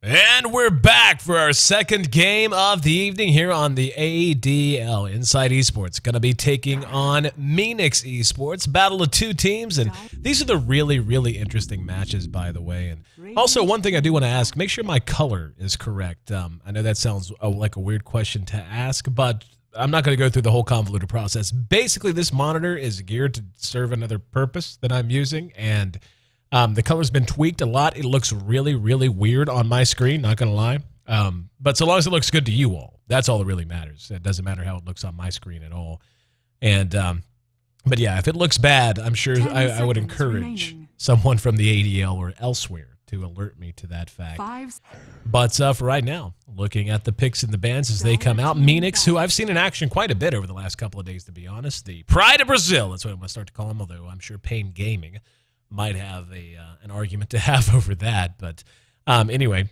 And we're back for our second game of the evening here on the ADL. Insight Esports going to be taking on Meenix Esports. Battle of two teams, and these are the really interesting matches, by the way. And also, one thing I do want to ask, make sure my color is correct. I know that sounds like a weird question to ask, but I'm not going to go through the whole convoluted process. Basically, this monitor is geared to serve another purpose that I'm using, and the color's been tweaked a lot. It looks really weird on my screen, not going to lie. But so long as it looks good to you all, that's all that really matters. It doesn't matter how it looks on my screen at all. And but yeah, if it looks bad, I'm sure I would encourage someone from the ADL or elsewhere to alert me to that fact. But for right now, looking at the picks and the bans as they come out, Meenix, who I've seen in action quite a bit over the last couple of days, to be honest, the Pride of Brazil, that's what I'm going to start to call him, although I'm sure Pain Gaming might have an argument to have over that. But anyway,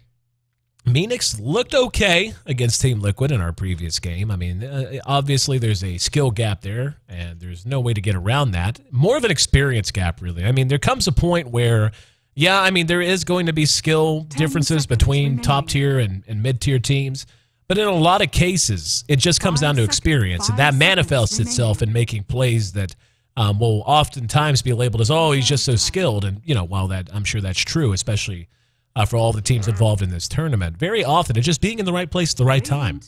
Meenix looked okay against Team Liquid in our previous game. I mean, obviously there's a skill gap there, and there's no way to get around that. More of an experience gap, really. I mean, there comes a point where, yeah, I mean, there is going to be skill differences between top-tier and mid-tier teams, but in a lot of cases, it just comes down to experience, and that manifests itself in making plays that will oftentimes be labeled as, oh, he's just so skilled. And, you know, while that, I'm sure that's true, especially for all the teams involved in this tournament, very often it's just being in the right place at the right time,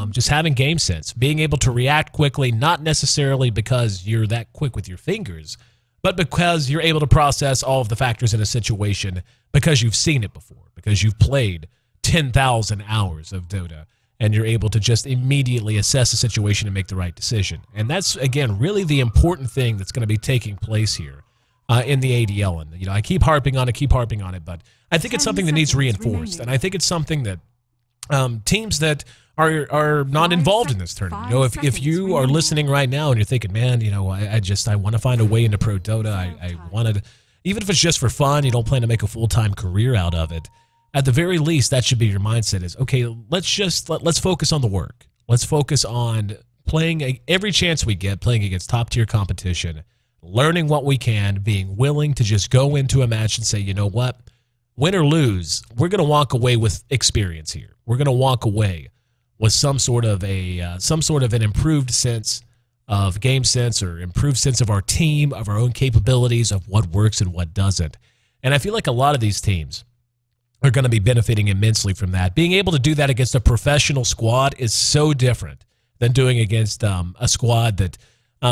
just having game sense, being able to react quickly, not necessarily because you're that quick with your fingers, but because you're able to process all of the factors in a situation because you've seen it before, because you've played 10,000 hours of Dota, and you're able to just immediately assess the situation and make the right decision. And that's, again, really the important thing that's going to be taking place here in the ADL. And, you know, I keep harping on it, but I think it's something that needs reinforced. And I think it's something that teams that are not involved in this tournament, you know, if you are listening right now and you're thinking, man, you know, I want to find a way into Pro Dota. I wanted, even if it's just for fun, you don't plan to make a full-time career out of it. At the very least, that should be your mindset is, okay, let's focus on the work. Let's focus on playing every chance we get, playing against top-tier competition, learning what we can, being willing to just go into a match and say, you know what, win or lose, we're going to walk away with experience here. We're going to walk away with some sort of an improved sense of game sense or improved sense of our team, of our own capabilities, of what works and what doesn't. And I feel like a lot of these teams are going to be benefiting immensely from that. Being able to do that against a professional squad is so different than doing against a squad that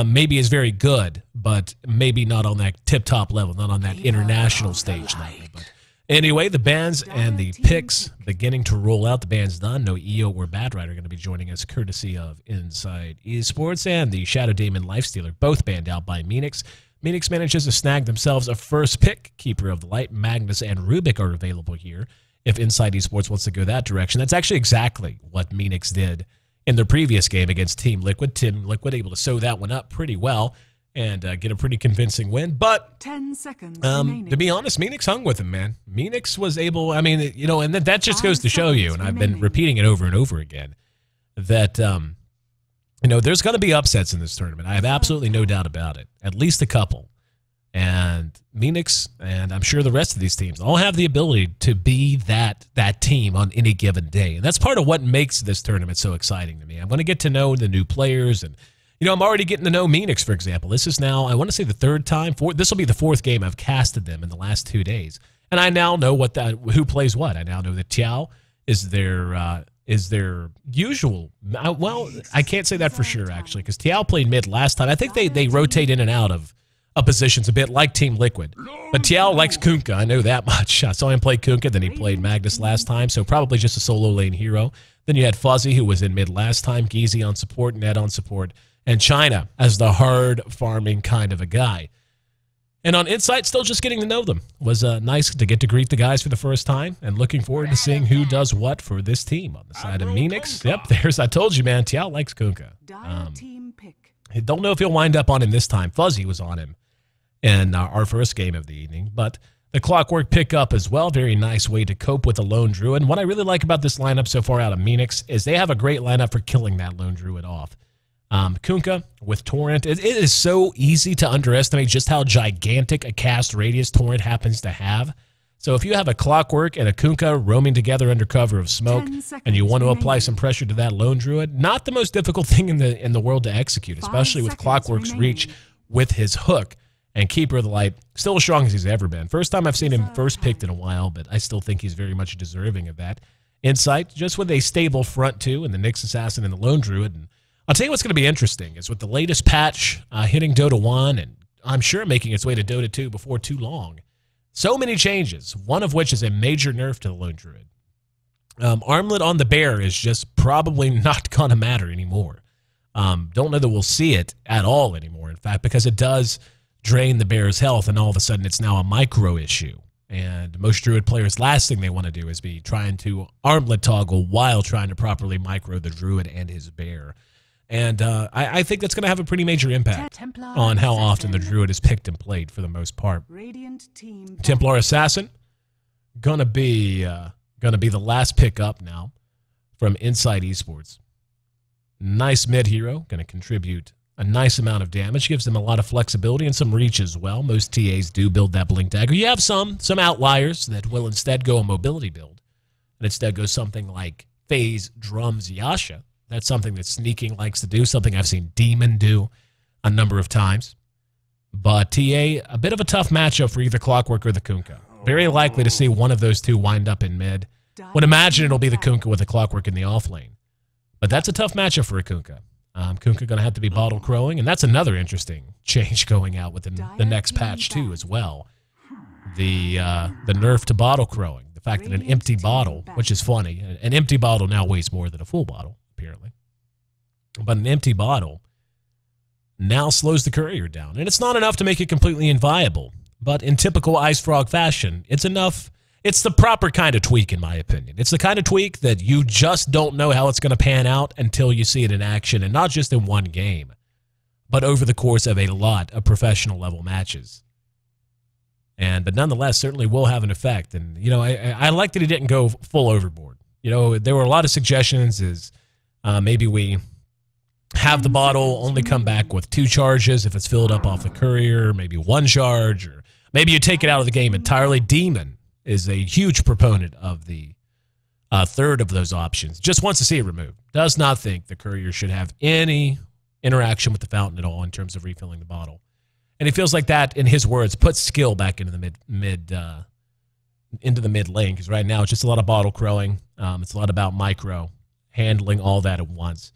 maybe is very good, but maybe not on that tip-top level, not on that international stage level. But anyway, the bans and the picks beginning to roll out. The ban's done. No EO or Bad Rider going to be joining us courtesy of Insight Esports, and the Shadow Demon Lifestealer, both banned out by Meenix. Meenix manages to snag themselves a first pick. Keeper of the Light, Magnus, and Rubik are available here if Insight Esports wants to go that direction. That's actually exactly what Meenix did in their previous game against Team Liquid. Team Liquid able to sew that one up pretty well and get a pretty convincing win. But 10 seconds to be honest, Meenix hung with him, man. Meenix was able, I mean, you know, and that just goes to show you, and I've been repeating it over and over again, that you know, there's going to be upsets in this tournament. I have absolutely no doubt about it. At least a couple. And Meenix, and I'm sure the rest of these teams, all have the ability to be that team on any given day. And that's part of what makes this tournament so exciting to me. I'm going to get to know the new players. And, you know, I'm already getting to know Meenix, for example. This is now, I want to say the third time. This will be the fourth game I've casted them in the last 2 days. And I now know who plays what. I now know that Tiao is their usual, well, I can't say that for sure, actually, because Tiao played mid last time. I think they rotate in and out of positions a bit like Team Liquid. But Tiao likes Kunkka, I know that much. I saw him play Kunkka, then he played Magnus last time, so probably just a solo lane hero. Then you had Fuzzy, who was in mid last time, Geezy on support, Ned on support, and China as the hard farming kind of a guy. And on Insight, still just getting to know them. It was nice to get to greet the guys for the first time, and looking forward to seeing who does what for this team. On the side of Meenix, yep, I told you, man, Tiao likes Kunkka. I don't know if he'll wind up on him this time. Fuzzy was on him in our first game of the evening, but the Clockwork pickup as well. Very nice way to cope with a Lone Druid. And what I really like about this lineup so far out of Meenix is they have a great lineup for killing that Lone Druid off. Kunkka with Torrent. It is so easy to underestimate just how gigantic a cast radius Torrent happens to have. So if you have a Clockwork and a Kunkka roaming together under cover of smoke, and you want to apply some pressure to that lone druid, not the most difficult thing in the world to execute, especially with Clockwork's reach with his hook. And Keeper of the Light, still as strong as he's ever been. First time I've seen him first picked in a while, but I still think he's very much deserving of that. Insight, just with a stable front two, and the Nyx Assassin and the Lone Druid. And I'll tell you what's going to be interesting is with the latest patch hitting Dota 1, and I'm sure making its way to Dota 2 before too long. So many changes, one of which is a major nerf to the Lone Druid. Armlet on the bear is just probably not going to matter anymore. Don't know that we'll see it at all anymore, in fact, because it does drain the bear's health, and all of a sudden it's now a micro issue. And most druid players, last thing they want to do is be trying to armlet toggle while trying to properly micro the druid and his bear. And I think that's going to have a pretty major impact on how often the druid is picked and played for the most part. Templar Assassin, gonna be the last pick up now from Insight.Esports. Nice mid hero, going to contribute a nice amount of damage, gives them a lot of flexibility and some reach as well. Most TAs do build that Blink Dagger. You have some outliers that will instead go a mobility build and instead go something like Phase Drums Yasha. That's something that Sneaking likes to do, something I've seen Demon do a number of times. But TA, a bit of a tough matchup for either Clockwork or the Kunkka. Very likely to see one of those two wind up in mid. Would imagine it'll be the Kunkka with the Clockwork in the off lane. But that's a tough matchup for a Kunkka. Kunkka going to have to be bottle crowing, and that's another interesting change going out with the next patch too as well. The nerf to bottle crowing, the fact that an empty bottle, which is funny, an empty bottle now weighs more than a full bottle apparently, but an empty bottle now slows the courier down, and it's not enough to make it completely inviolable. But in typical Ice Frog fashion, it's enough. It's the proper kind of tweak, in my opinion. It's the kind of tweak that you just don't know how it's going to pan out until you see it in action, and not just in one game, but over the course of a lot of professional level matches. But nonetheless, certainly will have an effect. And, you know, I like that he didn't go full overboard. You know, there were a lot of suggestions is maybe we have the bottle only come back with 2 charges if it's filled up off the courier, maybe 1 charge, or maybe you take it out of the game entirely. Demon is a huge proponent of the third of those options. Just wants to see it removed. Does not think the courier should have any interaction with the fountain at all in terms of refilling the bottle. And he feels like that, in his words, puts skill back into the mid lane, because right now it's just a lot of bottle crowing. It's a lot about micro, handling all that at once.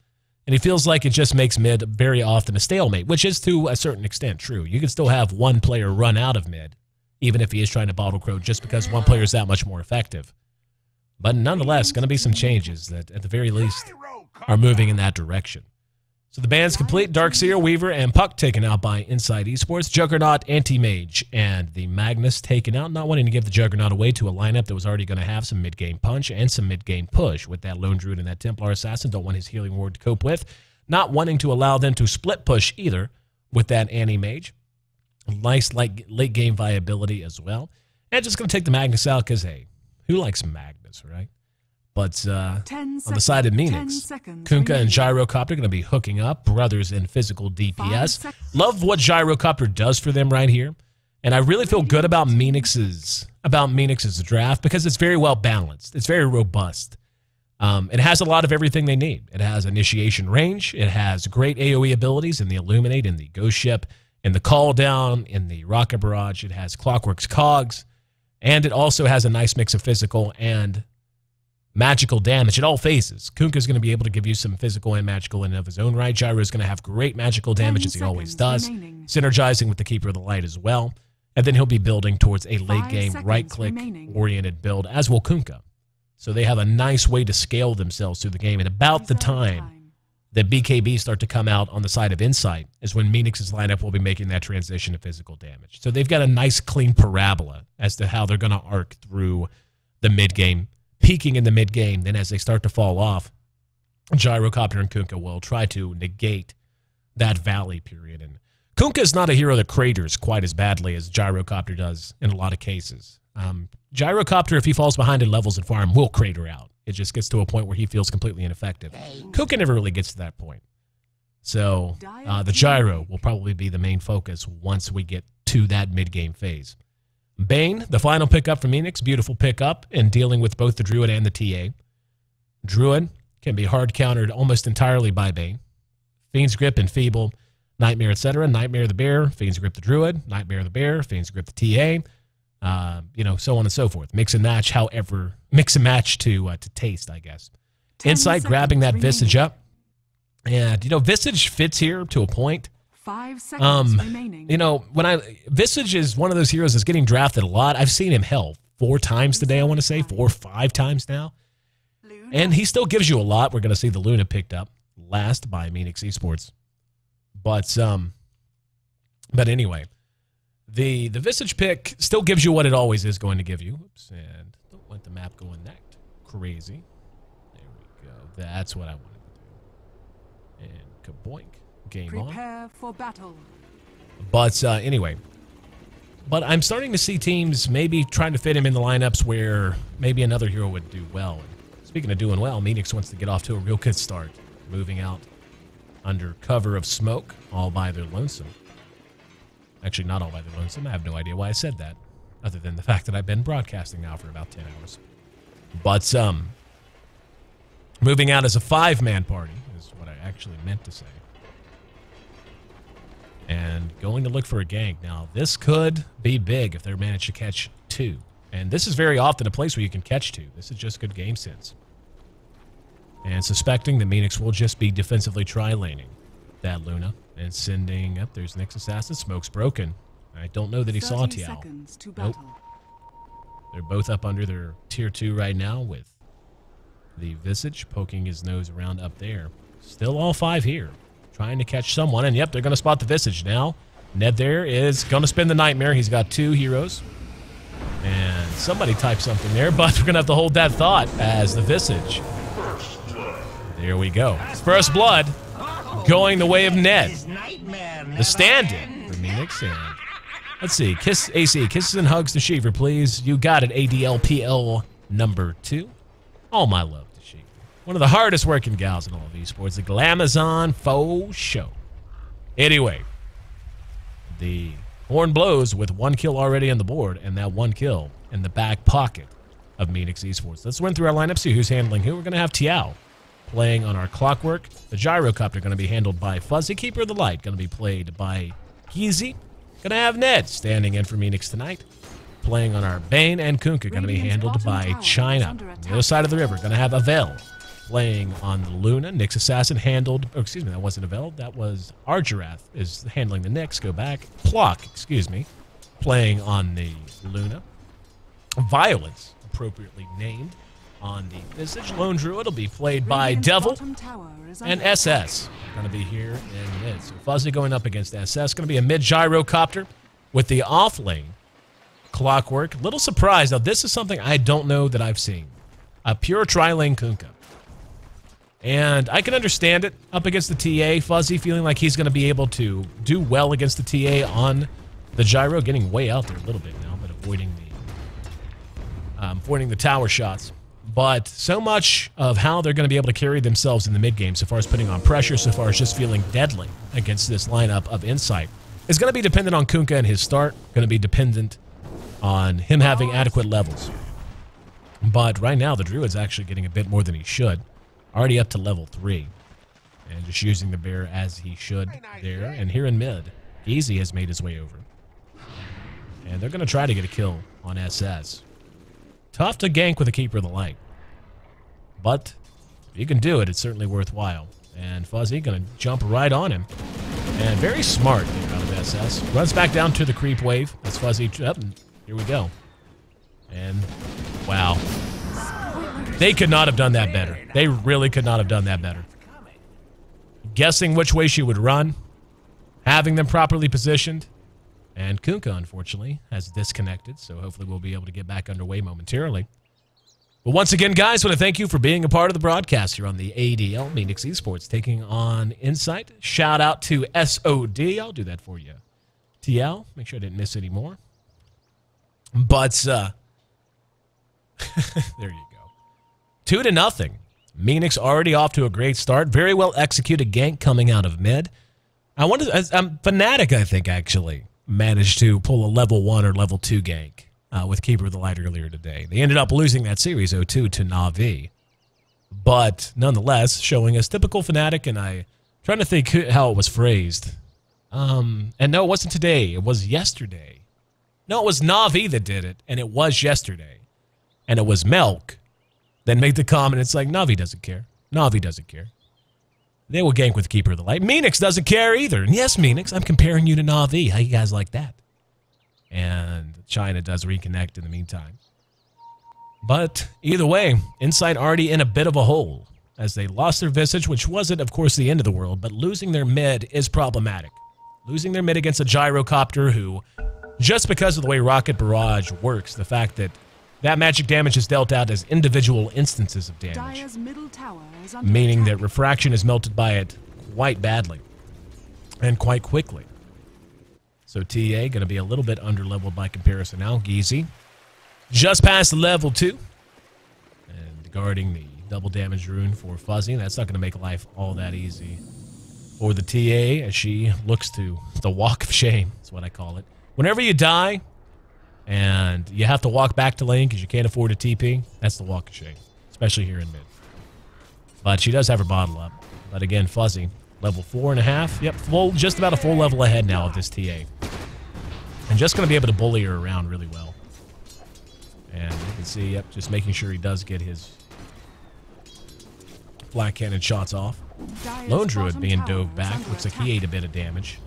And he feels like it just makes mid very often a stalemate, which is to a certain extent true. You can still have one player run out of mid, even if he is trying to bottle crow, just because one player is that much more effective. But nonetheless, going to be some changes that, at the very least, are moving in that direction. So the band's complete. Darkseer, Weaver, and Puck taken out by Insight.Esports. Juggernaut, Anti-Mage, and the Magnus taken out. Not wanting to give the Juggernaut away to a lineup that was already going to have some mid-game punch and some mid-game push with that Lone Druid and that Templar Assassin. Don't want his Healing Ward to cope with. Not wanting to allow them to split push either with that Anti-Mage. Nice late-game viability as well. And just going to take the Magnus out because, hey, who likes Magnus, right? But on the side of Meenix, Kunkka and Gyrocopter are going to be hooking up, brothers in physical DPS. Love what Gyrocopter does for them right here. And I really feel good about Meenix's draft because it's very well balanced. It's very robust. It has a lot of everything they need. It has initiation range. It has great AoE abilities in the Illuminate, in the Ghost Ship, in the Call Down, in the Rocket Barrage. It has Clockwork's Cogs. And it also has a nice mix of physical and magical damage at all phases. Kunkka's going to be able to give you some physical and magical in and of his own right. Gyro's going to have great magical damage, as he always does, synergizing with the Keeper of the Light as well. And then he'll be building towards a late-game right-click-oriented build, as will Kunkka. So they have a nice way to scale themselves through the game. And about the time that BKB start to come out on the side of Insight is when Meenix's lineup will be making that transition to physical damage. So they've got a nice, clean parabola as to how they're going to arc through the mid-game, peaking in the mid-game. Then as they start to fall off, Gyrocopter and Kunkka will try to negate that valley period. And Kunkka is not a hero that craters quite as badly as Gyrocopter does in a lot of cases. Gyrocopter, if he falls behind in levels and farm, will crater out. It just gets to a point where he feels completely ineffective. Kunkka never really gets to that point. So the Gyro will probably be the main focus once we get to that mid-game phase. Bane, the final pickup from Meenix. Beautiful pickup in dealing with both the Druid and the TA. Druid can be hard countered almost entirely by Bane. Fiend's Grip, Enfeeble, Nightmare, etc. Nightmare the Bear, Fiend's Grip the Druid, Nightmare the Bear, Fiend's Grip the TA, so on and so forth. Mix and match to taste, I guess. Insight grabbing that Visage up. And, Visage fits here to a point. 5 seconds remaining. Visage is one of those heroes that's getting drafted a lot. I've seen him, 4 times today, I want to say. 4 or 5 times now. And he still gives you a lot. We're going to see the Luna picked up last by Meenix Esports. But anyway, the Visage pick still gives you what it always is going to give you. Oops, and don't want the map going that crazy. There we go. That's what I wanted to do. And kaboink. Game Prepare on. For battle. But anyway, I'm starting to see teams maybe trying to fit him in the lineups where maybe another hero would do well. And speaking of doing well, Meenix wants to get off to a real good start, moving out under cover of smoke, all by their lonesome. Actually, not all by their lonesome. I have no idea why I said that, other than the fact that I've been broadcasting now for about 10 hours. But moving out as a 5-man party is what I actually meant to say. And going to look for a gank. Now, this could be big if they manage to catch 2. And this is very often a place where you can catch 2. This is just good game sense. And suspecting that Meenix will just be defensively tri-laning that Luna. And sending up. There's Nyx Assassin. Smoke's broken. I don't know that he saw Tiao. Nope. They're both up under their tier 2 right now with the Visage poking his nose around up there. Still all 5 here. Trying to catch someone, and yep, they're going to spot the Visage now. Ned there is going to spin the Nightmare. He's got 2 heroes. And somebody typed something there, but we're going to have to hold that thought as the Visage. There we go. First Blood going the way of Ned. The stand-in for Meenix. And let's see. Kiss AC. Kisses and hugs to Shiver, please. You got it, ADLPL number 2. All my love. One of the hardest working gals in all of esports. The Glamazon faux show. Anyway, the horn blows with 1 kill already on the board, and that 1 kill in the back pocket of Meenix Esports. Let's run through our lineup, see who's handling who. We're going to have Tiao playing on our Clockwork. The Gyrocopter going to be handled by Fuzzy. Keeper of the Light going to be played by Geezy. Going to have Ned standing in for Meenix tonight. Playing on our Bane, and Kunkka going to be handled by China. On the other side of the river, going to have Avell. Playing on the Luna. Nyx Assassin handled... Oh, excuse me, that wasn't Avell. That was Argerath is handling the Nyx. Go back. Plock, excuse me. Playing on the Luna. Violence, appropriately named, on the Visage. Lone Druid will be played by Devil. And SS going to be here in mid. So Fuzzy going up against SS. Going to be a mid Gyrocopter with the off lane. Clockwork. Little surprise. Now, this is something I don't know that I've seen. A pure tri-lane Kunkka. And I can understand it up against the TA. Fuzzy feeling like he's going to be able to do well against the TA on the Gyro. Getting way out there a little bit now, but avoiding the tower shots. But so much of how they're going to be able to carry themselves in the mid game, so far as putting on pressure, so far as just feeling deadly against this lineup of Insight, is going to be dependent on Kunkka and his start. Going to be dependent on him having adequate levels. But right now, the Druid's actually getting a bit more than he should. Already up to level 3. And just using the bear as he should there. And here in mid, Easy has made his way over. And they're going to try to get a kill on SS. Tough to gank with a Keeper of the Light. But if you can do it, it's certainly worthwhile. And Fuzzy going to jump right on him. And very smart out of SS. Runs back down to the creep wave. That's Fuzzy. Up, and here we go. And wow. They could not have done that better. They really could not have done that better. Guessing which way she would run, having them properly positioned, and Kunkka, unfortunately, has disconnected, so hopefully we'll be able to get back underway momentarily. But once again, guys, I want to thank you for being a part of the broadcast here on the ADL, Meenix Esports, taking on Insight. Shout out to SOD. I'll do that for you. TL, make sure I didn't miss any more. But, there you go. 2-0. Meenix already off to a great start. Very well executed gank coming out of mid. I'm Fnatic, I think, actually. managed to pull a level 1 or level 2 gank with Keeper of the Light earlier today. They ended up losing that series 0-2 to Na'Vi. But nonetheless, showing us typical Fnatic, and I'm trying to think how it was phrased. And no, it wasn't today. It was yesterday. No, it was Na'Vi that did it, and it was yesterday. And it was Melk. Then made the comment, it's like, Na'Vi doesn't care. Na'Vi doesn't care. They will gank with Keeper of the Light. Meenix doesn't care either. And yes, Meenix, I'm comparing you to Na'Vi. How you guys like that? And China does reconnect in the meantime. But either way, Insight already in a bit of a hole as they lost their Visage, which wasn't, of course, the end of the world, but losing their mid is problematic. Losing their mid against a Gyrocopter who, just because of the way Rocket Barrage works, the fact that that magic damage is dealt out as individual instances of damage, meaning that refraction is melted by it quite badly and quite quickly. So TA going to be a little bit under-leveled by comparison now. Geezy just past level 2 and guarding the double damage rune for Fuzzy. That's not going to make life all that easy for the TA as she looks to the walk of shame. That's what I call it. Whenever you die and you have to walk back to lane because you can't afford a TP, that's the walk of shame, especially here in mid. But she does have her bottle up. But again, Fuzzy, level 4.5. Yep, just about a full level ahead now of this TA. And just going to be able to bully her around really well. And you can see, yep, just making sure he does get his Black Cannon shots off. Lone Druid being dove back. Looks like he ate a bit of damage.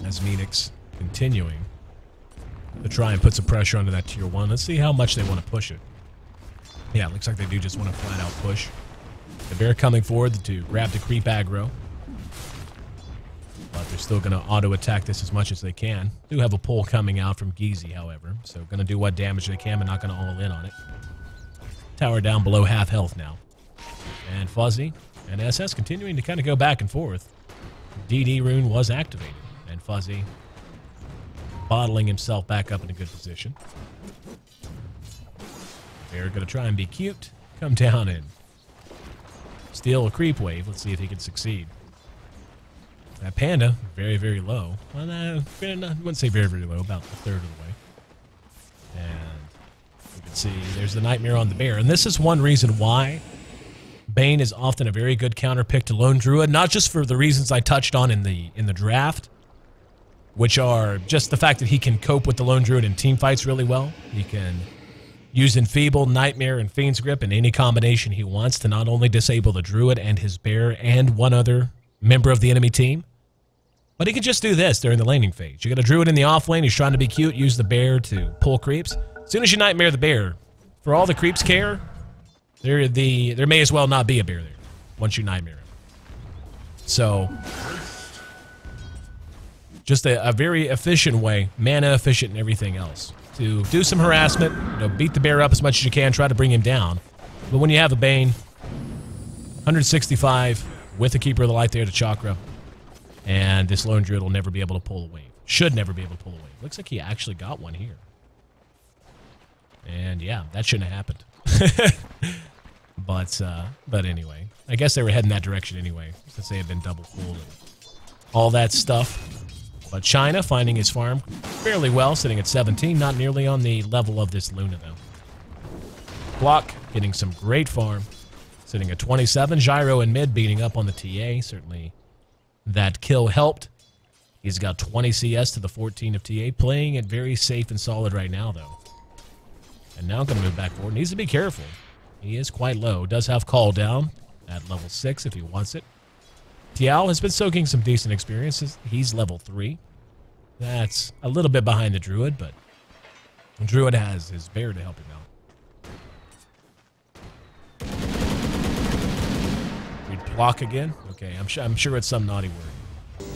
As Meenix continuing to try and put some pressure onto that tier 1. Let's see how much they want to push it. Yeah, it looks like they do just want to flat out push. The bear coming forward to grab the creep aggro. But they're still going to auto-attack this as much as they can. Do have a pull coming out from Geezy, however. So going to do what damage they can, but not going to all in on it. Tower down below half health now. And Fuzzy and SS continuing to kind of go back and forth. DD rune was activated. And Fuzzy bottling himself back up in a good position. They're going to try and be cute. Come down and steal a creep wave. Let's see if he can succeed. That Panda, very, very low. Well, I wouldn't say very, very low, about a third of the way. And you can see there's the Nightmare on the bear. And this is one reason why Bane is often a very good counter pick to Lone Druid, not just for the reasons I touched on in the draft, which are just the fact that he can cope with the Lone Druid in team fights really well. He can use Enfeeble, Nightmare, and Fiend's Grip in any combination he wants to not only disable the Druid and his bear and one other member of the enemy team, but he can just do this during the laning phase. You got a Druid in the off lane, he's trying to be cute, use the bear to pull creeps. As soon as you Nightmare the bear, for all the creeps care, there may as well not be a bear there once you Nightmare him. So, just a very efficient way, mana efficient and everything else, to do some harassment, beat the bear up as much as you can, try to bring him down. But when you have a Bane, 165 with a Keeper of the Light there to Chakra, and this Lone Druid will never be able to pull a wave. Should never be able to pull a wave. Looks like he actually got one here. And yeah, that shouldn't have happened. But anyway, I guess they were heading that direction anyway, since they had been double pulled and all that stuff. But China finding his farm fairly well, sitting at 17, not nearly on the level of this Luna though. Block getting some great farm, sitting at 27. Gyro in mid beating up on the TA, certainly that kill helped. He's got 20 CS to the 14 of TA, playing it very safe and solid right now though. And now going to move back forward. Needs to be careful. He is quite low. Does have call down at level 6 if he wants it. Tiao has been soaking some decent experiences. He's level 3. That's a little bit behind the Druid, but the Druid has his bear to help him out. We'd block again? Okay, I'm sure it's some naughty word.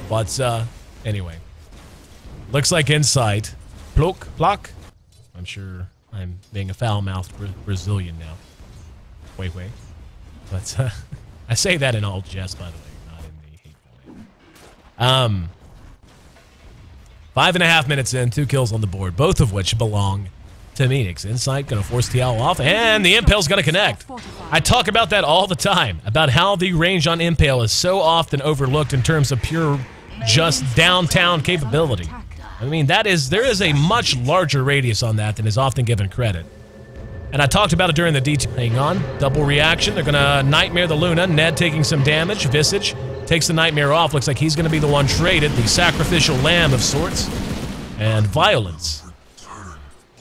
But anyway. Looks like Insight. Block. I'm sure I'm being a foul-mouthed Brazilian now. Wait. But I say that in all jest, by the way, not in the hateful way. 5.5 minutes in, 2 kills on the board, both of which belong to Meenix. Insight going to force Tiao off, and the Impale's going to connect. I talk about that all the time, about how the range on Impale is so often overlooked in terms of pure just downtown capability. I mean, there is a much larger radius on that than is often given credit. And I talked about it during the detail. Hang on. Double reaction. They're going to Nightmare the Luna. Ned taking some damage. Visage takes the Nightmare off. Looks like he's going to be the one traded. The sacrificial lamb of sorts. And Violence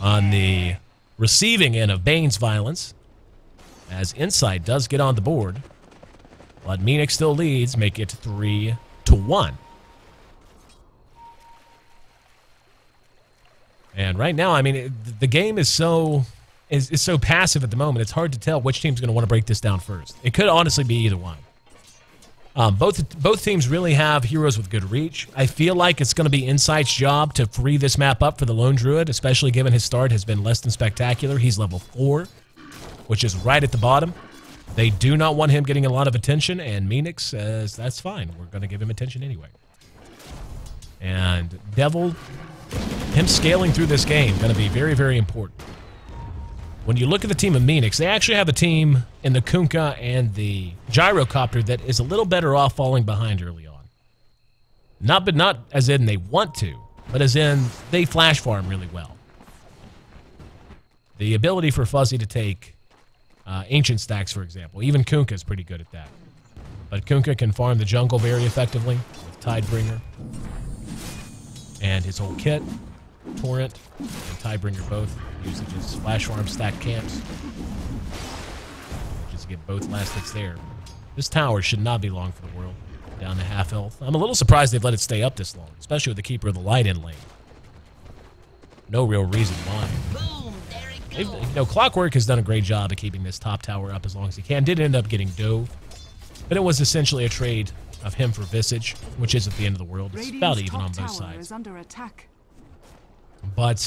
on the receiving end of Bane's Violence. As Insight does get on the board. But Meenix still leads. Make it 3-1. And right now, I mean, the game is so passive at the moment. It's hard to tell which team's going to want to break this down first. It could honestly be either one. Both teams really have heroes with good reach. I feel like it's going to be Insight's job to free this map up for the Lone Druid, especially given his start has been less than spectacular. He's level 4, which is right at the bottom. They do not want him getting a lot of attention, and Meenix says, that's fine. We're going to give him attention anyway. And Devil, him scaling through this game, going to be very, very important. When you look at the team of Meenix, they actually have a team in the Kunkka and the Gyrocopter that is a little better off falling behind early on. Not as in they want to, but as in they flash farm really well. The ability for Fuzzy to take ancient stacks, for example. Even Kunkka is pretty good at that. But Kunkka can farm the jungle very effectively with Tidebringer. And his whole kit, Torrent and Tidebringer both use it just flash farm stack camps. Just get both last hits there. This tower should not be long for the world. Down to half health. I'm a little surprised they've let it stay up this long, especially with the Keeper of the Light in lane. No real reason why. Boom, there it goes. You know, Clockwork has done a great job of keeping this top tower up as long as he can. Did end up getting dove, but it was essentially a trade of him for Visage, which isn't the end of the world. It's about even on both sides. Under attack. But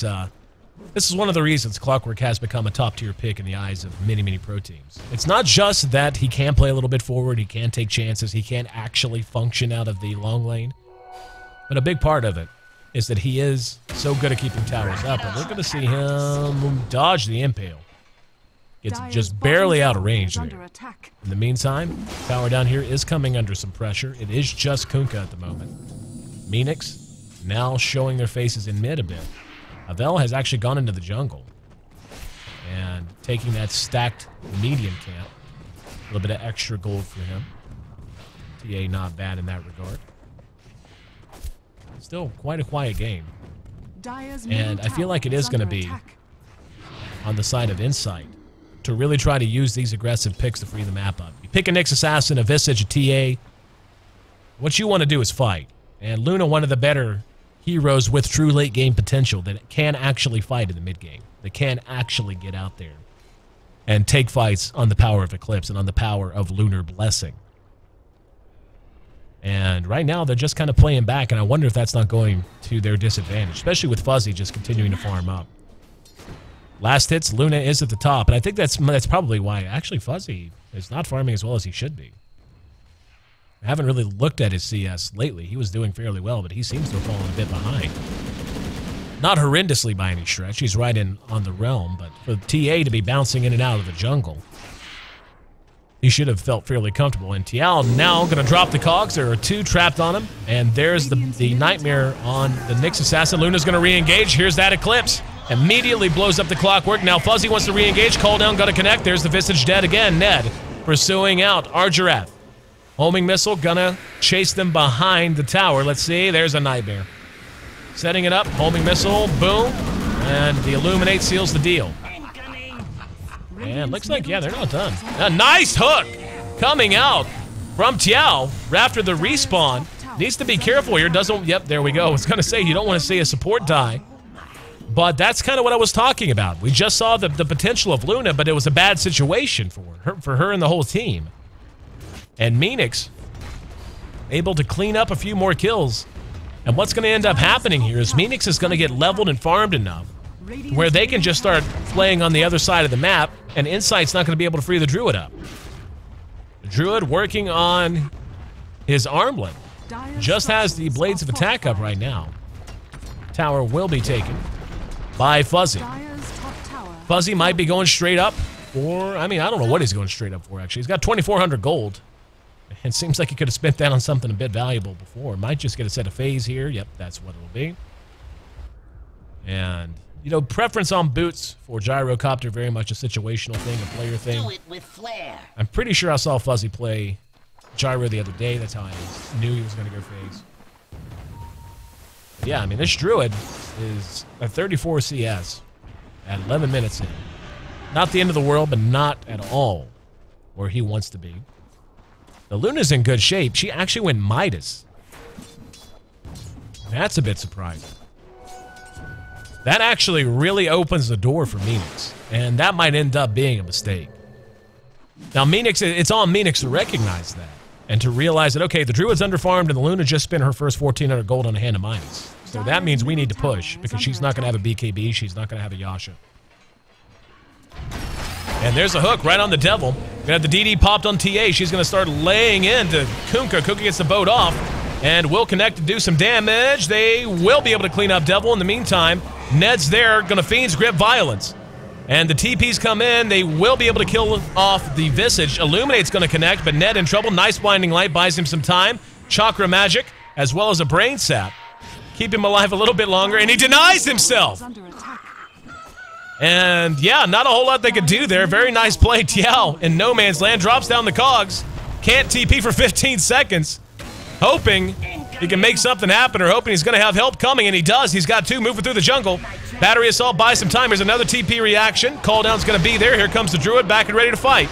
this is one of the reasons Clockwork has become a top-tier pick in the eyes of many, many pro teams. It's not just that he can play a little bit forward, he can take chances, he can actually function out of the long lane, but a big part of it is that he is so good at keeping towers up, and we're going to see him dodge the Impale. Gets just barely out of range there. In the meantime, tower down here is coming under some pressure. It is just Kunkka at the moment. Meenix now showing their faces in mid a bit. Avell has actually gone into the jungle and taking that stacked medium camp. A little bit of extra gold for him. TA not bad in that regard. Still quite a quiet game. And I feel like it is going to be on the side of Insight to really try to use these aggressive picks to free the map up. You pick a Nyx Assassin, a Visage, a TA. What you want to do is fight. And Luna, one of the better heroes with true late game potential that can actually fight in the mid game, that can actually get out there and take fights on the power of Eclipse and on the power of Lunar Blessing. And right now they're just kind of playing back, and I wonder if that's not going to their disadvantage, especially with Fuzzy just continuing to farm up. Last hits, Luna is at the top, and I think that's probably why actually Fuzzy is not farming as well as he should be. I haven't really looked at his CS lately. He was doing fairly well, but he seems to have fallen a bit behind. Not horrendously by any stretch. He's right in on the realm, but for TA to be bouncing in and out of the jungle, he should have felt fairly comfortable. And Tiao now going to drop the cogs. There are two trapped on him, and there's the Nightmare on the Nyx Assassin. Luna's going to re-engage. Here's that Eclipse. Immediately blows up the Clockwork. Now Fuzzy wants to re-engage. Call down, got to connect. There's the Visage dead again. Ned pursuing out Argerath. Homing missile, gonna chase them behind the tower. Let's see, there's a Nightmare. Setting it up, homing missile, boom. And the Illuminate seals the deal. And looks like, yeah, they're not done. A nice hook coming out from Tiao after the respawn. Needs to be careful here, doesn't, yep, there we go. I was gonna say, you don't want to see a support die. But that's kind of what I was talking about. We just saw the potential of Luna, but it was a bad situation for her and the whole team. And Meenix able to clean up a few more kills. And what's going to end up happening here is Meenix is going to get leveled and farmed enough where they can just start playing on the other side of the map, and Insight's not going to be able to free the Druid up. The Druid working on his armlet just has the Blades of Attack up right now. Tower will be taken by Fuzzy. Fuzzy might be going straight up, or, I mean, I don't know what he's going straight up for, actually. He's got 2,400 gold. It seems like he could have spent that on something a bit valuable before. Might just get a set of phase here. Yep, that's what it'll be. And, you know, preference on boots for Gyrocopter, very much a situational thing, a player thing. Do it with flair. I'm pretty sure I saw Fuzzy play Gyro the other day. That's how I knew he was going to go phase. Yeah, I mean, this Druid is a 34 CS at 11 minutes in. Not the end of the world, but not at all where he wants to be. The Luna's in good shape. She actually went Midas. That's a bit surprising. That actually really opens the door for Meenix, and that might end up being a mistake. Now, Meenix, it's on Meenix to recognize that and to realize that, okay, the Druid's underfarmed and the Luna just spent her first 1,400 gold on a hand of Midas. So that means we need to push because she's not going to have a BKB. She's not going to have a Yasha. And there's a hook right on the Devil. Gonna have the DD popped on TA. She's going to start laying into Kunkka. Kunkka gets the boat off and will connect to do some damage. They will be able to clean up Devil. In the meantime, Ned's there, going to Fiend's Grip Violence. And the TPs come in. They will be able to kill off the Visage. Illuminate's going to connect, but Ned in trouble. Nice Blinding Light buys him some time. Chakra Magic, as well as a Brain Sap. Keep him alive a little bit longer, and he denies himself. And yeah, not a whole lot they could do there. Very nice play. Tiao in no man's land drops down the cogs. Can't TP for 15 seconds. Hoping he can make something happen or hoping he's going to have help coming, and he does. He's got two moving through the jungle. Battery Assault buys some time. Here's another TP reaction. Call down's going to be there. Here comes the Druid back and ready to fight.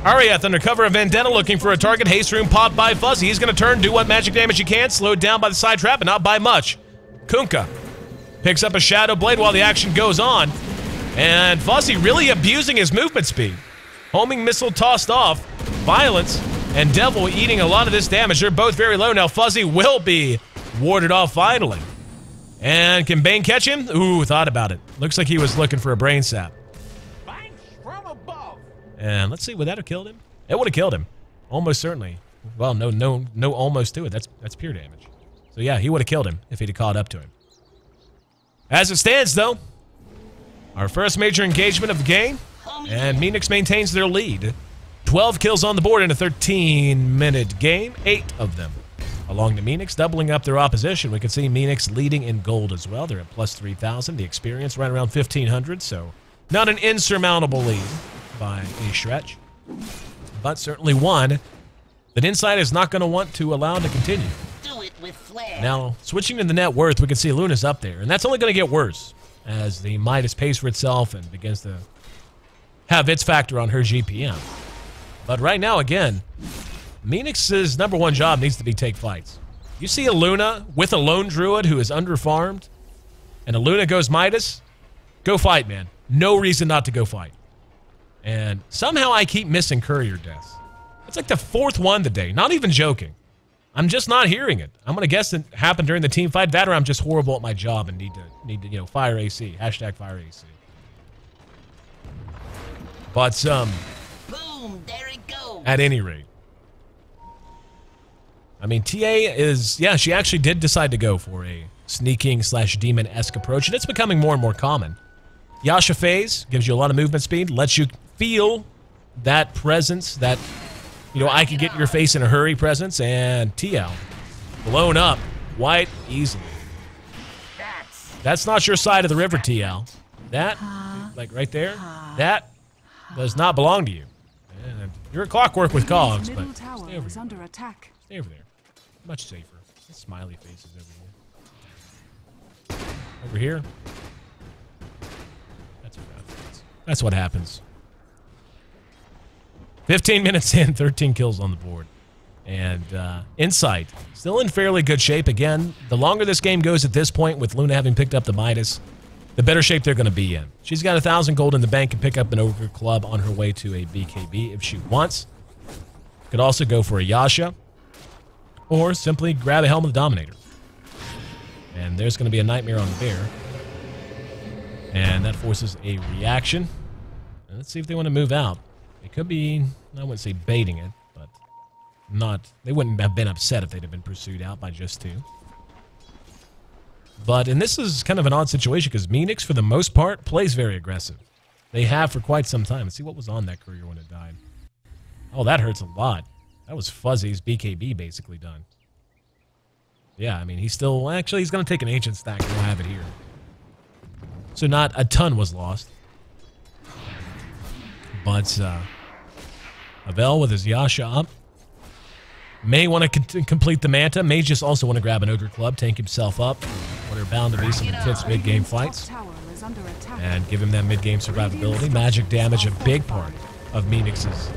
Arieth under cover of Vendetta looking for a target. Haste Rune popped by Fuzzy. He's going to turn, do what magic damage he can. Slowed down by the side trap, but not by much. Kunkka picks up a Shadow Blade while the action goes on. And Fuzzy really abusing his movement speed. Homing Missile tossed off. Violence and Devil eating a lot of this damage. They're both very low. Now Fuzzy will be warded off finally. And can Bane catch him? Ooh, thought about it. Looks like he was looking for a Brain Sap. And let's see, would that have killed him? It would have killed him. Almost certainly. Well, no almost to it. That's pure damage. So yeah, he would have killed him if he'd have caught up to him. As it stands, though, our first major engagement of the game, and Meenix maintains their lead. 12 kills on the board in a 13-minute game, 8 of them along to Meenix, doubling up their opposition. We can see Meenix leading in gold as well. They're at plus 3,000. The experience right around 1,500, so not an insurmountable lead by a stretch, but certainly one that Insight is not going to want to allow to continue. Do it with flair. Now, switching to the net worth, we can see Luna's up there, and that's only going to get worse as the Midas pays for itself and begins to have its factor on her GPM. But right now, again, Meenix's #1 job needs to be take fights. You see a Luna with a lone Druid who is underfarmed, and a Luna goes Midas, go fight, man. No reason not to go fight. And somehow I keep missing courier deaths. It's like the 4th one today. Not even joking. I'm just not hearing it. I'm gonna guess it happened during the team fight. That or I'm just horrible at my job and need to you know, fire AC. Hashtag fire AC. But Boom, there it goes. at any rate, I mean, TA is, yeah, she actually did decide to go for a sneaking / demon-esque approach, and it's becoming more and more common. Yasha phase gives you a lot of movement speed, lets you feel that presence, that, you know, I could get your face in a hurry presence, and TL blown up quite easily. That's not your side of the river, TL. That, like right there, that does not belong to you. And you're a clockwork with cogs, but stay over here. Under attack. Stay over there. Much safer. Smiley faces over here. Over here. That's what happens. 15 minutes in, 13 kills on the board. And Insight, still in fairly good shape. Again, the longer this game goes at this point, with Luna having picked up the Midas, the better shape they're going to be in. She's got 1,000 gold in the bank and pick up an Ogre Club on her way to a BKB if she wants. Could also go for a Yasha, or simply grab a Helm of the Dominator. And there's going to be a Nightmare on the Bear. And that forces a reaction. And let's see if they want to move out. It could be, I wouldn't say baiting it, but not, they wouldn't have been upset if they'd have been pursued out by just 2. But, and this is kind of an odd situation because Meenix, for the most part, plays very aggressive. They have for quite some time. Let's see what was on that courier when it died. Oh, that hurts a lot. That was Fuzzy's BKB basically done. Yeah, I mean, he's still... Actually, he's going to take an Ancient stack and we'll have it here. So not a ton was lost. But Avell with his Yasha up. May want to complete the Manta. May just also want to grab an Ogre Club, tank himself up. What are bound to be some intense mid-game fights. And give him that mid-game survivability. Magic damage, a big part of Meenix's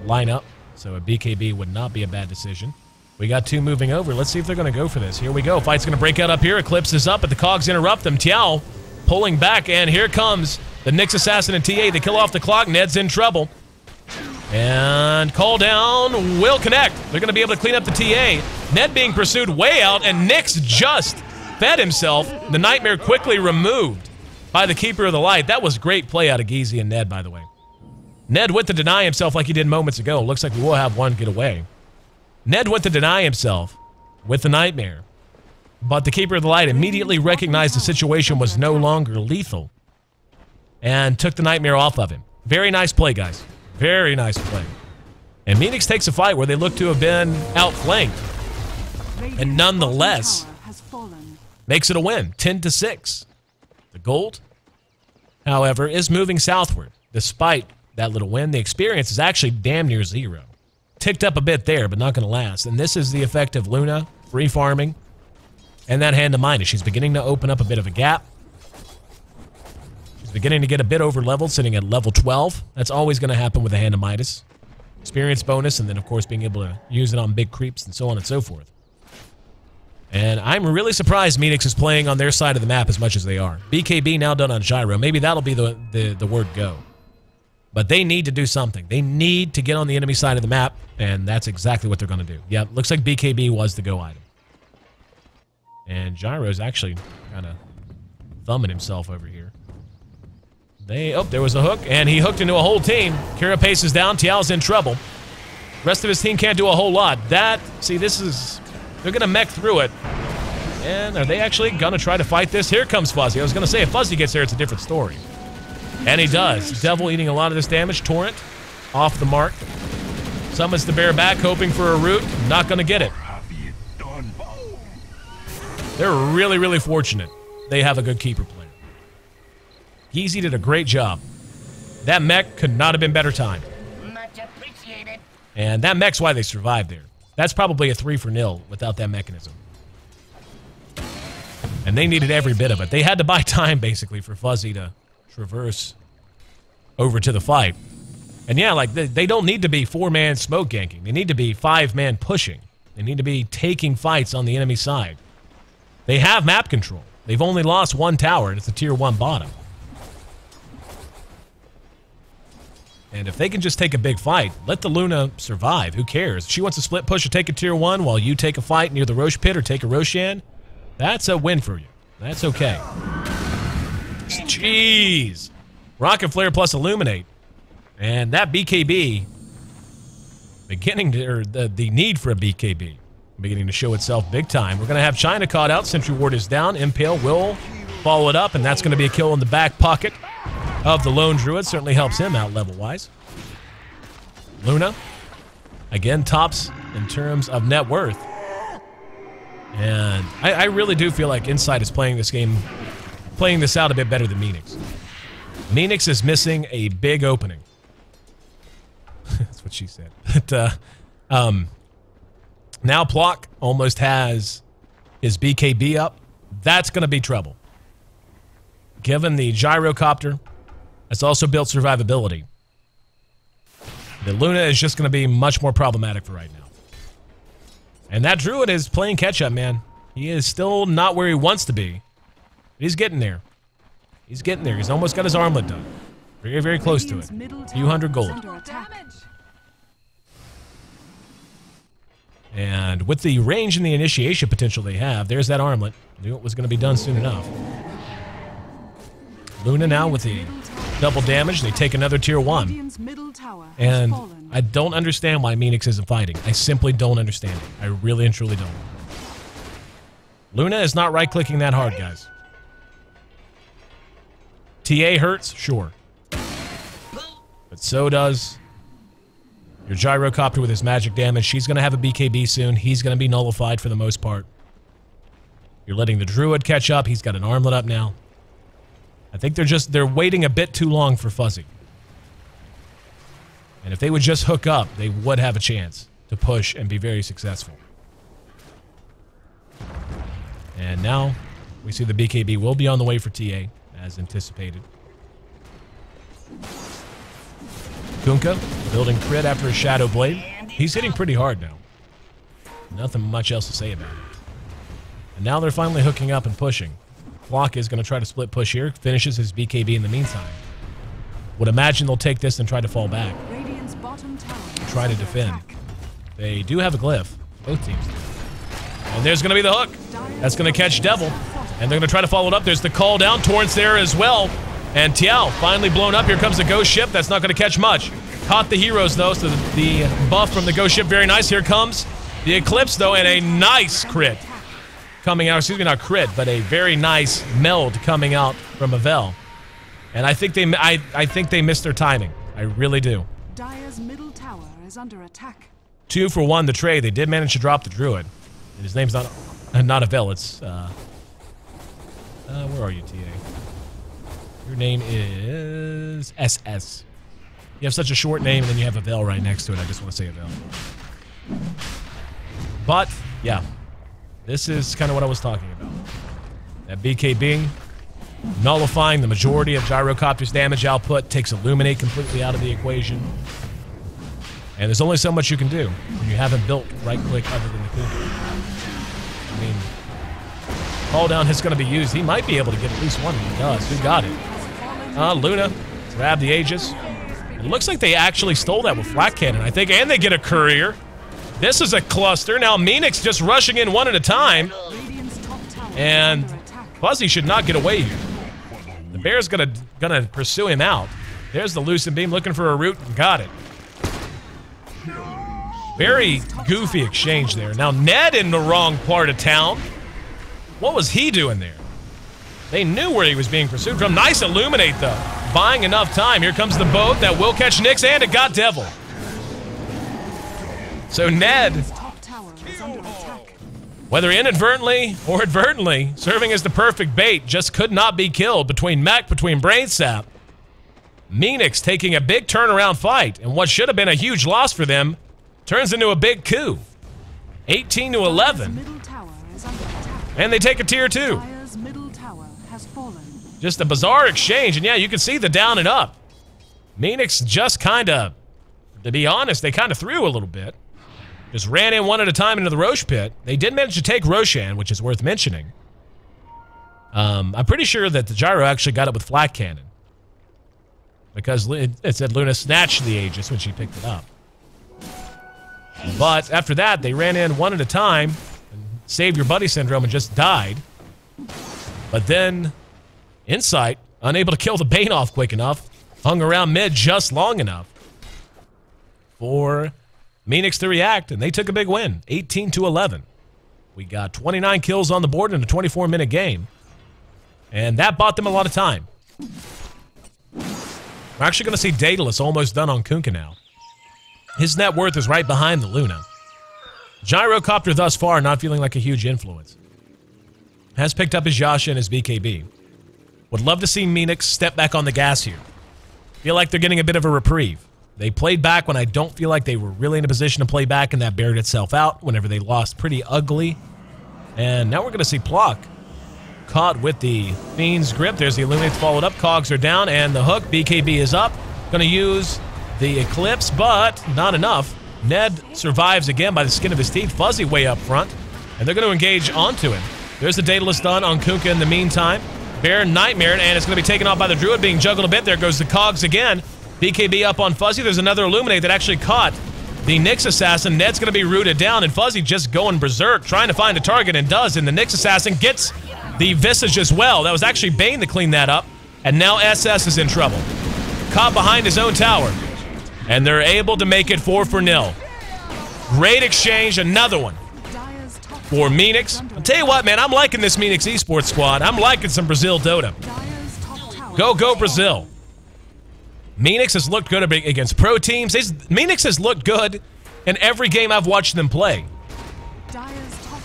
lineup. So a BKB would not be a bad decision. We got two moving over. Let's see if they're going to go for this. Here we go. Fight's going to break out up here. Eclipse is up, but the cogs interrupt them. Tiao pulling back, and here comes the Nyx Assassin and TA. They kill off the clock. Ned's in trouble. And call down will connect. They're going to be able to clean up the TA. Ned being pursued way out, and Nyx just fed himself. The Nightmare quickly removed by the Keeper of the Light. That was great play out of Geezy and Ned, by the way. Ned went to deny himself like he did moments ago. Looks like we will have one get away. Ned went to deny himself with the Nightmare. But the Keeper of the Light immediately recognized the situation was no longer lethal and took the Nightmare off of him. Very nice play, guys. Very nice play. And Meenix takes a fight where they look to have been outflanked. And nonetheless, makes it a win, 10-6. The gold, however, is moving southward. Despite that little win, the experience is actually damn near 0. Ticked up a bit there, but not going to last. And this is the effect of Luna, free farming, and that Hand of Midas. She's beginning to open up a bit of a gap. She's beginning to get a bit over-leveled, sitting at level 12. That's always going to happen with the Hand of Midas. Experience bonus, and then, of course, being able to use it on big creeps and so on and so forth. And I'm really surprised Meenix is playing on their side of the map as much as they are. BKB now done on Gyro. Maybe that'll be the word go. But they need to do something. They need to get on the enemy side of the map, and that's exactly what they're going to do. Yeah, looks like BKB was the go item. And Gyro's actually kind of thumbing himself over here. Oh, there was a hook, and he hooked into a whole team. Kira paces down. Tiao's in trouble. Rest of his team can't do a whole lot. See, this is... They're going to mech through it. And are they actually going to try to fight this? Here comes Fuzzy. I was going to say, if Fuzzy gets there, it's a different story. And he does. Devil eating a lot of this damage. Torrent off the mark. Summons the bear back, hoping for a root. Not going to get it. They're really, really fortunate they have a good keeper player. Geezy did a great job. That mech could not have been better timed. Much appreciated. And that mech's why they survived there. That's probably a 3-for-0 without that mechanism. And they needed every bit of it. They had to buy time, basically, for Fuzzy to traverse over to the fight. And yeah, like, they don't need to be 4-man smoke ganking. They need to be 5-man pushing. They need to be taking fights on the enemy side. They have map control. They've only lost 1 tower, and it's a tier 1 bottom. And if they can just take a big fight, let the Luna survive. Who cares? She wants to split push or take a tier 1 while you take a fight near the Roche pit or take a Roshan. That's a win for you. That's okay. Jeez. Rocket Flare plus Illuminate. And that BKB, the need for a BKB, beginning to show itself big time. We're going to have China caught out. Sentry Ward is down. Impale will follow it up, and that's going to be a kill in the back pocket of the Lone Druid. Certainly helps him out level-wise. Luna, again, tops in terms of net worth. And I really do feel like Insight is playing this out a bit better than Meenix. Meenix is missing a big opening. That's what she said. But, now Plock almost has his BKB up. That's going to be trouble. Given the gyrocopter, it's also built survivability. The Luna is just going to be much more problematic for right now. And that Druid is playing catch-up, man. He is still not where he wants to be. But he's getting there. He's getting there. He's almost got his armlet done. Very, very close to it. A few hundred gold. And with the range and the initiation potential they have, there's that armlet. Knew it was going to be done soon enough. Luna now with the double damage. They take another tier 1. And I don't understand why Meenix isn't fighting. I simply don't understand it. I really and truly don't. Luna is not right-clicking that hard, guys. TA hurts? Sure. But so does Your gyrocopter with his magic damage, she's going to have a BKB soon. He's going to be nullified for the most part. You're letting the druid catch up. He's got an armlet up now. I think they're waiting a bit too long for Fuzzy. And if they would just hook up, they would have a chance to push and be very successful. And now we see the BKB will be on the way for TA, as anticipated. Kunkka building crit after a Shadow Blade. He's hitting pretty hard now. Nothing much else to say about it. And now they're finally hooking up and pushing. Flock is going to try to split push here. Finishes his BKB in the meantime. Would imagine they'll take this and try to fall back. Try to defend. They do have a glyph. Both teams do. And there's going to be the hook. That's going to catch Devil. And they're going to try to follow it up. There's the call down. Torrent's there as well. And Tiao finally blown up. Here comes the ghost ship. That's not going to catch much. Caught the heroes, though, so the buff from the ghost ship, very nice. Here comes the Eclipse, though, and a nice crit coming out. Excuse me, not crit, but a very nice meld coming out from Avell. And I think they missed their timing. I really do. Dire's middle tower is under attack. 2 for 1 the trade. They did manage to drop the druid. And his name's not Avell. It's where are you, TA? Your name is SS. You have such a short name, and then you have Avell right next to it. I just want to say Avell. But yeah, this is kind of what I was talking about. That BKB nullifying the majority of Gyrocopter's damage output, takes Illuminate completely out of the equation. And there's only so much you can do when you haven't built right-click other than the Kunkka. I mean, call down is going to be used. He might be able to get at least one if he does. Who got it? Luna. Grab the Aegis. It looks like they actually stole that with Flat Cannon, I think, and they get a courier. This is a cluster. Now Meenix just rushing in one at a time. And Fuzzy should not get away here. The Bear's gonna pursue him out. There's the Lucent Beam looking for a root and got it. Very goofy exchange there. Now Ned in the wrong part of town. What was he doing there? They knew where he was being pursued from. Nice Illuminate though. Buying enough time. Here comes the boat that will catch Nyx, and it got Devil. So Ned, whether inadvertently or advertently, serving as the perfect bait, just could not be killed between mech, between brain sap. Meenix taking a big turnaround fight, and what should have been a huge loss for them turns into a big coup. 18-11. And they take a tier 2. Just a bizarre exchange, and yeah, you can see the down and up. Meenix just kind of, to be honest, they kind of threw a little bit. Just ran in one at a time into the Roche pit. They did manage to take Roshan, which is worth mentioning. I'm pretty sure that the Gyro actually got it with Flat Cannon. Because it said Luna snatched the Aegis when she picked it up. But after that, they ran in one at a time, and saved your buddy syndrome and just died. But then Insight, unable to kill the Bane off quick enough, hung around mid just long enough for Meenix to react, and they took a big win, 18-11. We got 29 kills on the board in a 24-minute game, and that bought them a lot of time. We're actually going to see Daedalus almost done on Kunkka now. His net worth is right behind the Luna. Gyrocopter thus far not feeling like a huge influence. Has picked up his Yasha and his BKB. Would love to see Meenix step back on the gas here. Feel like they're getting a bit of a reprieve. They played back when I don't feel like they were really in a position to play back, and that bared itself out whenever they lost pretty ugly. And now we're going to see Plock caught with the Fiend's grip. There's the Illuminates followed up. Cogs are down, and the hook. BKB is up. Going to use the Eclipse, but not enough. Ned survives again by the skin of his teeth. Fuzzy way up front, and they're going to engage onto him. There's the Daedalus done on Kunkka in the meantime. Bear nightmared, and it's going to be taken off by the Druid, being juggled a bit. There goes the Cogs again. BKB up on Fuzzy. There's another Illuminate that actually caught the Nyx Assassin. Ned's going to be rooted down, and Fuzzy just going berserk, trying to find a target, and does. And the Nyx Assassin gets the Visage as well. That was actually Bane to clean that up, and now SS is in trouble. Caught behind his own tower, and they're able to make it 4-0. Great exchange, another one for Meenix. I'll tell you what, man, I'm liking this Meenix Esports squad. I'm liking some Brazil Dota. Go, go, Brazil. Meenix has looked good against pro teams. Meenix has looked good in every game I've watched them play.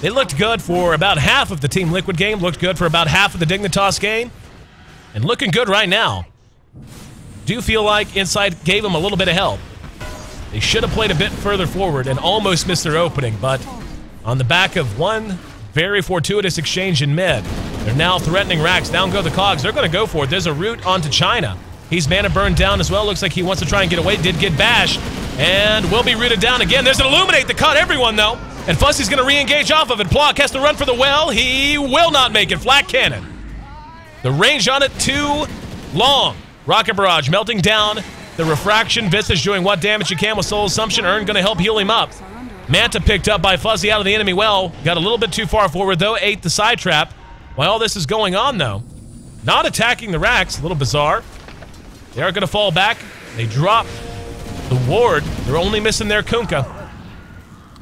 They looked good for about half of the Team Liquid game, looked good for about half of the Dignitas game, and looking good right now. Do feel like Insight gave them a little bit of help. They should have played a bit further forward and almost missed their opening, but on the back of one very fortuitous exchange in mid, they're now threatening racks. Down go the cogs. They're going to go for it. There's a route onto China. He's mana burned down as well. Looks like he wants to try and get away. Did get bashed. And will be rooted down again. There's an Illuminate that caught everyone, though. And Fuzzy's going to re-engage off of it. Plock has to run for the well. He will not make it. Flat cannon. The range on it too long. Rocket Barrage melting down. The Refraction. Visage doing what damage he can with Soul Assumption. Ern going to help heal him up. Manta picked up by Fuzzy out of the enemy well. Got a little bit too far forward, though. Ate the side trap. While all this is going on, though, not attacking the racks. A little bizarre. They are going to fall back. They drop the ward. They're only missing their Kunkka.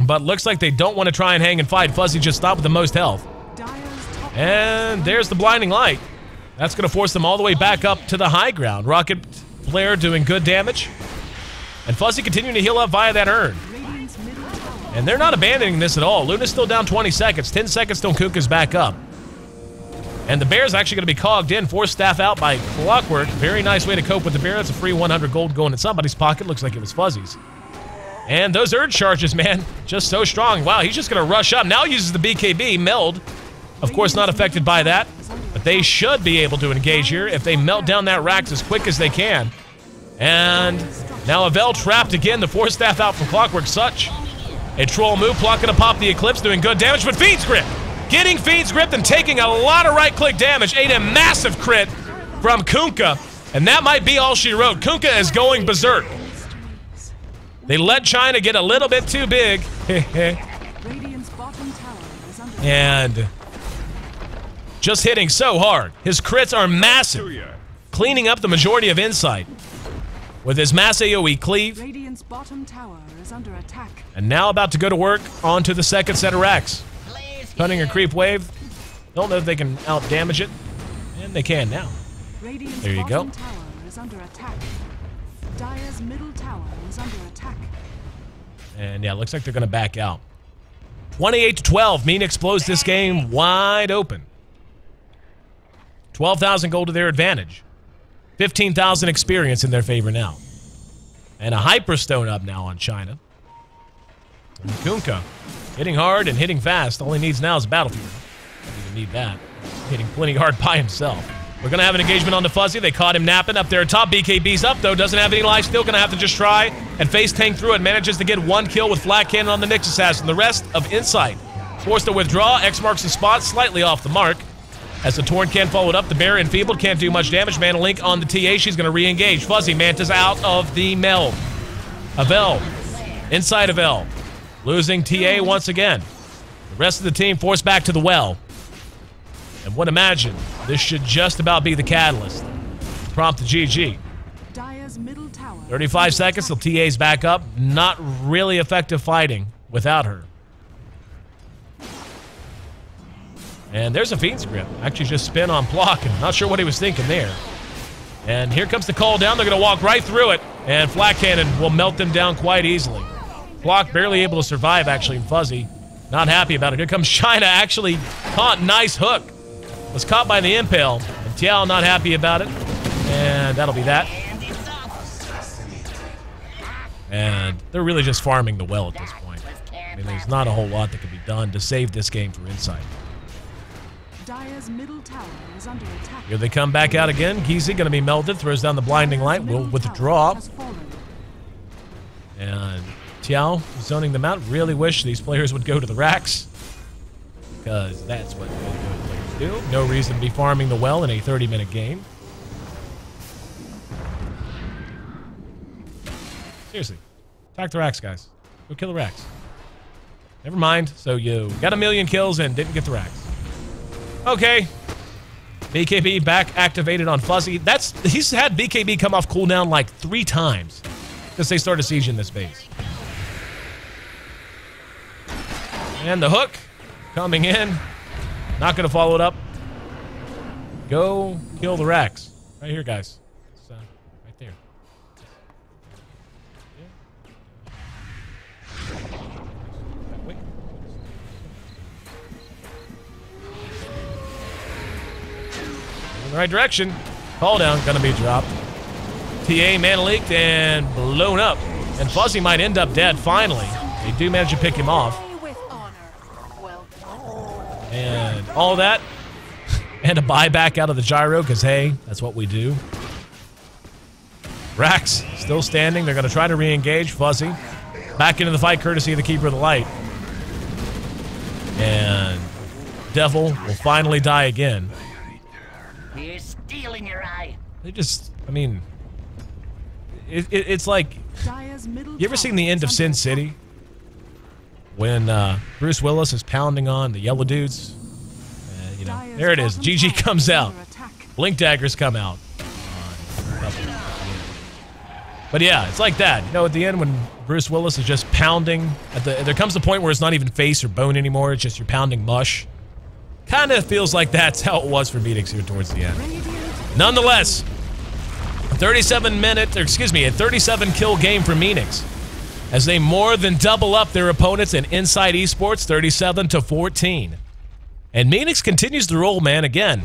But looks like they don't want to try and hang and fight. Fuzzy just stopped with the most health. And there's the Blinding Light. That's going to force them all the way back up to the high ground. Rocket Flare doing good damage. And Fuzzy continuing to heal up via that Urn. And they're not abandoning this at all. Luna's still down 20 seconds. 10 seconds till Kunkka's back up. And the Bear's actually going to be cogged in. Force staff out by Clockwork. Very nice way to cope with the Bear. That's a free 100 gold going in somebody's pocket. Looks like it was Fuzzy's. And those Urge charges, man, just so strong. Wow, he's just going to rush up. Now uses the BKB. Meld, of course, not affected by that. But they should be able to engage here if they melt down that Rax as quick as they can. And now Avell trapped again. The Force staff out from Clockwork. Such a troll move. Plock going to pop the Eclipse, doing good damage. But Fiend's Grip. Getting Fiend's Grip and taking a lot of right-click damage. Ate a massive crit from Kunkka. And that might be all she wrote. Kunkka is going berserk. They let China get a little bit too big. And just hitting so hard. His crits are massive. Cleaning up the majority of Insight. With his mass AoE cleave. Radiant's bottom tower is under attack. And now about to go to work onto the second set of racks. Cutting a creep wave. Don't know if they can out-damage it. And they can now. Radiant's there you go. Tower is under attack. Dire's middle tower is under attack. And yeah, looks like they're going to back out. 28-12. Meenix blows this game wide open. 12,000 gold to their advantage. 15,000 experience in their favor now. And a Hyperstone up now on China. And Kunkka hitting hard and hitting fast. All he needs now is a Battlefield. Doesn't even need that. Hitting plenty hard by himself. We're going to have an engagement on the Fuzzy. They caught him napping up there top. BKB's up, though. Doesn't have any life. Still going to have to just try and face tank through it. Manages to get one kill with Flat Cannon on the Nyx Assassin. The rest of Insight forced to withdraw. X marks the spot. Slightly off the mark. As the Torn can followed up. The Bear enfeebled. Can't do much damage. Mana Link on the TA. She's going to re-engage. Fuzzy Manta's out of the meld. Avell. Insight.Avell. Losing TA once again. The rest of the team forced back to the well. And would imagine this should just about be the catalyst. Prompt the GG. 35 seconds till TA's back up. Not really effective fighting without her. And there's a Fiend's Grip. Actually just spin on Plock. And not sure what he was thinking there. And here comes the call down. They're going to walk right through it. And Flat Cannon will melt them down quite easily. Plock barely able to survive, actually, and Fuzzy not happy about it. Here comes China, actually caught. Nice hook. Was caught by the Impale. And Tiao not happy about it. And that'll be that. And they're really just farming the well at this point. I mean, there's not a whole lot that can be done to save this game for Insight. Dire's middle tower is under attack. Here they come back out again. Gizi going to be melted. Throws down the Blinding Light. Will withdraw. And Tiao zoning them out. Really wish these players would go to the racks. Because that's what good players do. No reason to be farming the well in a 30-minute game. Seriously. Attack the racks, guys. Go kill the racks. Never mind. So you got a million kills and didn't get the racks. Okay. BKB back activated on Fuzzy. He's had BKB come off cooldown like 3 times since they started sieging this base. And the hook coming in. Not going to follow it up. Go kill the racks. Right here, guys. It's, right there. in the right direction. Call down, gonna be dropped. TA mana leaked and blown up. And Fuzzy might end up dead finally. They do manage to pick him off. And all that. And a buyback out of the gyro, because hey, that's what we do. Rax still standing. They're going to try to re-engage. Fuzzy back into the fight, courtesy of the Keeper of the Light. And Devil will finally die again. You're stealing your eye. They just, I mean, it's like, you ever seen the end of Sin City? When Bruce Willis is pounding on the yellow dudes? You know, there it is. GG comes out. Blink daggers come out. But yeah, it's like that. You know, at the end when Bruce Willis is just pounding, there comes a point where it's not even face or bone anymore. It's just you're pounding mush. Kind of feels like that's how it was for Meenix here towards the end. Nonetheless, a 37 kill game for Meenix, as they more than double up their opponents in Insight Esports, 37-14. And Meenix continues to roll, man, again.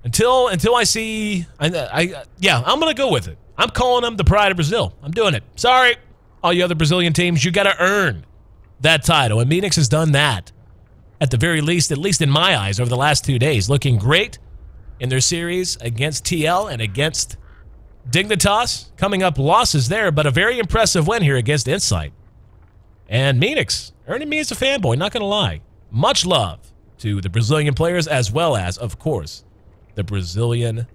Until I see... yeah, I'm going to go with it. I'm calling them the Pride of Brazil. I'm doing it. Sorry, all you other Brazilian teams, you got to earn that title. And Meenix has done that, at the very least, at least in my eyes, over the last 2 days. Looking great in their series against TL and against Dignitas. Coming up losses there, but a very impressive win here against Insight. And Meenix earning me as a fanboy, not going to lie. Much love to the Brazilian players, as well as, of course, the Brazilian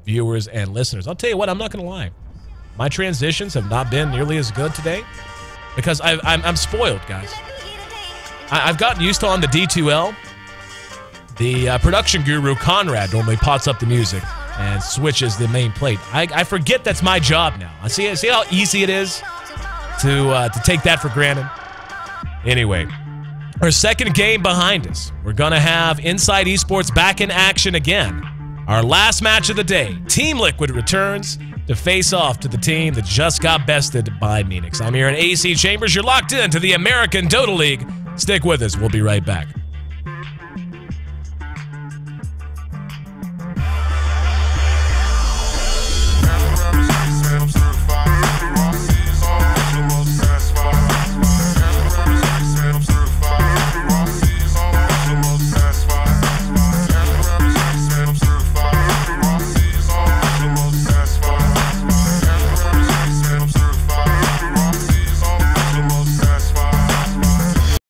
viewers and listeners. I'll tell you what, I'm not going to lie. My transitions have not been nearly as good today because I'm spoiled, guys. I've gotten used to on the D2L. The production guru, Conrad, normally pots up the music and switches the main plate. I forget that's my job now. I see how easy it is to take that for granted. Anyway, our second game behind us. We're going to have Insight Esports back in action again. Our last match of the day. Team Liquid returns to face off to the team that just got bested by Meenix. I'm here in AC Chambers. You're locked in to the American Dota League. Stick with us. We'll be right back.